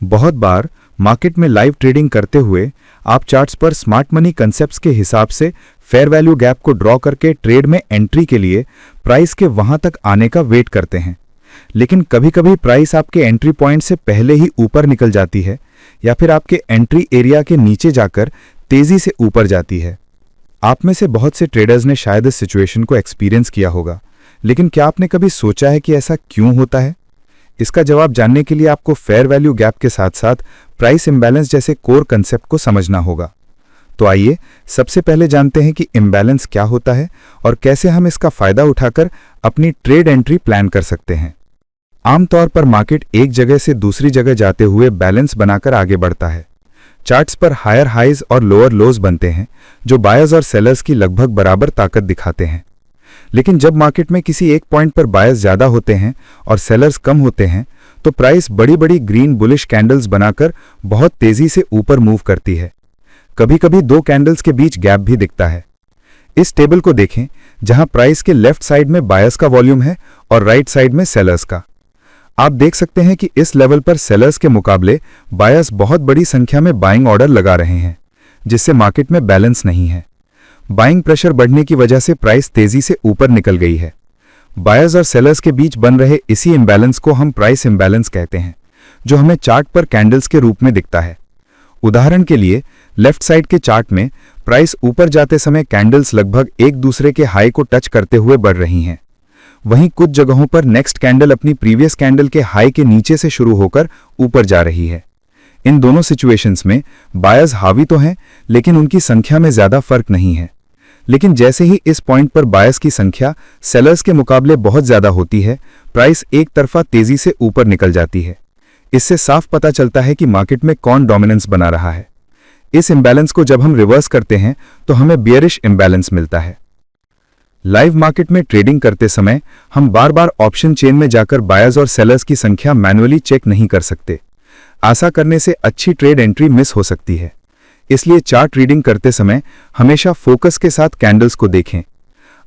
बहुत बार मार्केट में live trading करते हुए आप चार्ट्स पर स्मार्ट मनी कंसेप्ट्स के हिसाब से फेयर वैल्यू गैप को ड्रॉ करके ट्रेड में एंट्री के लिए प्राइस के वहां तक आने का वेट करते हैं। लेकिन कभी-कभी प्राइस आपके एंट्री पॉइंट से पहले ही ऊपर निकल जाती है या फिर आपके एंट्री एरिया के नीचे जाकर तेजी से ऊपर जाती है। आप में से बहुत से ट्रेडर्स ने शायद इस सिचुएशन को एक्सपीरियंस किया होगा, लेकिन क्या आपने कभी सोचा है कि ऐसा क्यों होता है? इसका जवाब जानने के लिए आपको फेयर वैल्यू गैप के साथ साथ प्राइस इम्बैलेंस जैसे कोर कंसेप्ट को समझना होगा। तो आइए सबसे पहले जानते हैं कि इम्बैलेंस क्या होता है और कैसे हम इसका फायदा उठाकर अपनी ट्रेड एंट्री प्लान कर सकते हैं। आमतौर पर मार्केट एक जगह से दूसरी जगह जाते हुए बैलेंस बनाकर आगे बढ़ता है। चार्ट्स पर हायर हाइज और लोअर लोज बनते हैं जो बायर्स और सेलर्स की लगभग बराबर ताकत दिखाते हैं। लेकिन जब मार्केट में किसी एक पॉइंट पर बायर्स ज्यादा होते हैं और सेलर्स कम होते हैं तो प्राइस बड़ी बड़ी ग्रीन बुलिश कैंडल्स बनाकर बहुत तेजी से ऊपर मूव करती है। कभी कभी दो कैंडल्स के बीच गैप भी दिखता है। इस टेबल को देखें जहां प्राइस के लेफ्ट साइड में बायर्स का वॉल्यूम है और राइट साइड में सेलर्स का। आप देख सकते हैं कि इस लेवल पर सेलर्स के मुकाबले बायर्स बहुत बड़ी संख्या में बाइंग ऑर्डर लगा रहे हैं, जिससे मार्केट में बैलेंस नहीं है। बाइंग प्रेशर बढ़ने की वजह से प्राइस तेजी से ऊपर निकल गई है। बायर्स और सेलर्स के बीच बन रहे इसी इम्बैलेंस को हम प्राइस इम्बैलेंस कहते हैं, जो हमें चार्ट पर कैंडल्स के रूप में दिखता है। उदाहरण के लिए लेफ्ट साइड के चार्ट में प्राइस ऊपर जाते समय कैंडल्स लगभग एक दूसरे के हाई को टच करते हुए बढ़ रही हैं। वहीं कुछ जगहों पर नेक्स्ट कैंडल अपनी प्रीवियस कैंडल के हाई के नीचे से शुरू होकर ऊपर जा रही है। इन दोनों सिचुएशंस में बायर्स हावी तो हैं, लेकिन उनकी संख्या में ज्यादा फर्क नहीं है। लेकिन जैसे ही इस पॉइंट पर बायर्स की संख्या सेलर्स के मुकाबले बहुत ज्यादा होती है, प्राइस एक तरफा तेजी से ऊपर निकल जाती है। इससे साफ पता चलता है कि मार्केट में कौन डोमिनेंस बना रहा है। इस इम्बैलेंस को जब हम रिवर्स करते हैं तो हमें बियरिश इम्बैलेंस मिलता है। लाइव मार्केट में ट्रेडिंग करते समय हम बार बार ऑप्शन चेन में जाकर बायर्स और सेलर्स की संख्या मैन्युअली चेक नहीं कर सकते। ऐसा करने से अच्छी ट्रेड एंट्री मिस हो सकती है। इसलिए चार्ट रीडिंग करते समय हमेशा फोकस के साथ कैंडल्स को देखें।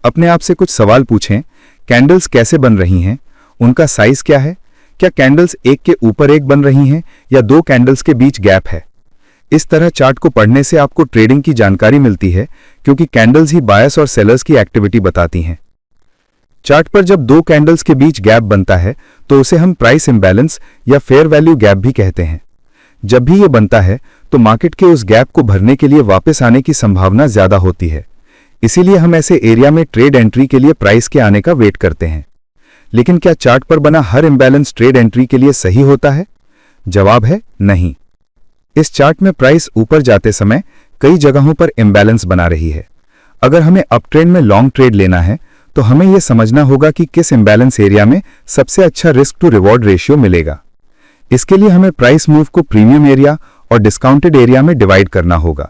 अपने आप से कुछ सवाल पूछें, कैंडल्स कैसे बन रही हैं, उनका साइज क्या है, क्या कैंडल्स एक के ऊपर एक बन रही हैं या दो कैंडल्स के बीच गैप है। इस तरह चार्ट को पढ़ने से आपको ट्रेडिंग की जानकारी मिलती है, क्योंकि कैंडल्स ही बायर्स और सेलर्स की एक्टिविटी बताती हैं। चार्ट पर जब दो कैंडल्स के बीच गैप बनता है तो उसे हम प्राइस इम्बैलेंस या फेयर वैल्यू गैप भी कहते हैं। जब भी यह बनता है तो मार्केट के उस गैप को भरने के लिए वापस आने की संभावना ज्यादा होती है। इसीलिए हम ऐसे एरिया में ट्रेड एंट्री के लिए प्राइस के आने का वेट करते हैं। लेकिन क्या चार्ट पर बना हर इम्बैलेंस ट्रेड एंट्री के लिए सही होता है? जवाब है नहीं। इस चार्ट में प्राइस ऊपर जाते समय कई जगहों पर इम्बैलेंस बना रही है। अगर हमें अप ट्रेंड में लॉन्ग ट्रेड लेना है तो हमें यह समझना होगा कि किस इम्बैलेंस एरिया में सबसे अच्छा रिस्क टू रिवॉर्ड रेशियो मिलेगा। इसके लिए हमें प्राइस मूव को प्रीमियम एरिया और डिस्काउंटेड एरिया में डिवाइड करना होगा।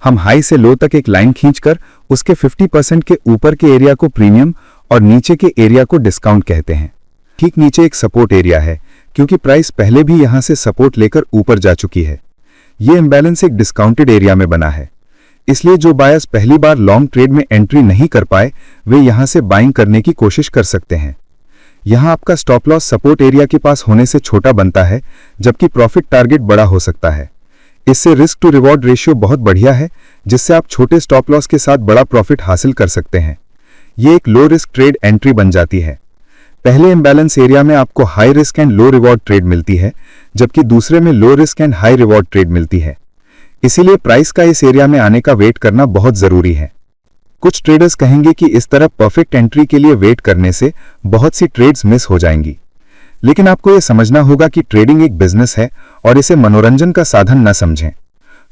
हम हाई से लो तक एक लाइन खींचकर उसके 50% के ऊपर के एरिया को प्रीमियम और नीचे के एरिया को डिस्काउंट कहते हैं। ठीक नीचे एक सपोर्ट एरिया है, क्योंकि प्राइस पहले भी यहां से सपोर्ट लेकर ऊपर जा चुकी है। यह इम्बैलेंस एक डिस्काउंटेड एरिया में बना है, इसलिए जो बायर्स पहली बार लॉन्ग ट्रेड में एंट्री नहीं कर पाए वे यहां से बाइंग करने की कोशिश कर सकते हैं। यहां आपका स्टॉप लॉस सपोर्ट एरिया के पास होने से छोटा बनता है, जबकि प्रॉफिट टारगेट बड़ा हो सकता है। इससे रिस्क टू रिवॉर्ड रेशियो बहुत बढ़िया है, जिससे आप छोटे स्टॉप लॉस के साथ बड़ा प्रॉफिट हासिल कर सकते हैं। यह एक लो रिस्क ट्रेड एंट्री बन जाती है। पहले इम्बैलेंस एरिया में आपको high risk and low reward trade मिलती है, जबकि दूसरे में low risk and high reward trade मिलती है। इसीलिए प्राइस का इस एरिया में आने का वेट करना बहुत जरूरी है। कुछ ट्रेडर्स कहेंगे कि इस तरह परफेक्ट एंट्री के लिए वेट करने से बहुत सी ट्रेड्स मिस हो जाएंगी। लेकिन आपको यह समझना होगा कि ट्रेडिंग एक बिजनेस है और इसे मनोरंजन का साधन न समझें।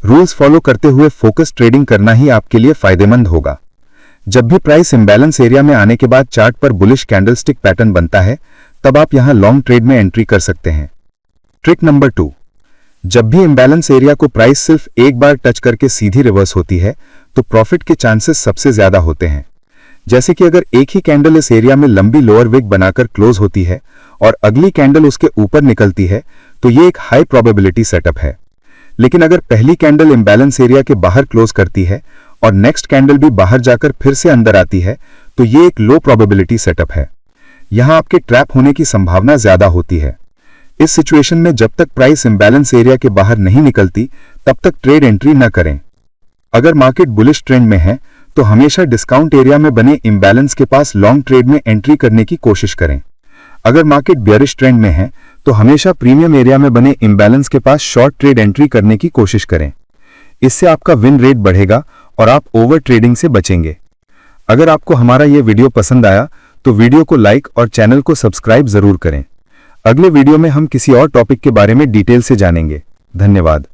रूल्स फॉलो करते हुए फोकस ट्रेडिंग करना ही आपके लिए फायदेमंद होगा। जब भी प्राइस इम्बैलेंस एरिया में आने के बाद चार्ट पर बुलिश कैंडलस्टिक पैटर्न बनता है, तब आप यहां लॉन्ग ट्रेड में एंट्री कर सकते हैं। ट्रिक नंबर 2, जब भी इम्बैलेंस एरिया को प्राइस सिर्फ एक बार टच करके सीधी रिवर्स होती है तो प्रॉफिट के चांसेस सबसे ज्यादा होते हैं। जैसे कि अगर एक ही कैंडल इस एरिया में लंबी लोअर विक बनाकर क्लोज होती है और अगली कैंडल उसके ऊपर निकलती है तो ये एक हाई प्रोबेबिलिटी सेटअप है। लेकिन अगर पहली कैंडल इम्बैलेंस एरिया के बाहर क्लोज करती है और नेक्स्ट कैंडल भी बाहर जाकर फिर से अंदर आती है तो ये एक लो प्रोबेबिलिटी सेटअप है। यहां आपके ट्रैप होने की संभावना ज्यादा होती है। इस सिचुएशन में जब तक प्राइस इम्बैलेंस एरिया के बाहर नहीं निकलती तब तक ट्रेड एंट्री न करें। अगर मार्केट बुलिश ट्रेंड में है तो हमेशा डिस्काउंट एरिया में बने इम्बैलेंस के पास लॉन्ग ट्रेड में एंट्री करने की कोशिश करें। अगर मार्केट बेयरिश ट्रेंड में है तो हमेशा प्रीमियम एरिया में बने इम्बैलेंस के पास शॉर्ट ट्रेड एंट्री करने की कोशिश करें। इससे आपका विन रेट बढ़ेगा और आप ओवर ट्रेडिंग से बचेंगे। अगर आपको हमारा यह वीडियो पसंद आया तो वीडियो को लाइक और चैनल को सब्सक्राइब जरूर करें। अगले वीडियो में हम किसी और टॉपिक के बारे में डिटेल से जानेंगे। धन्यवाद।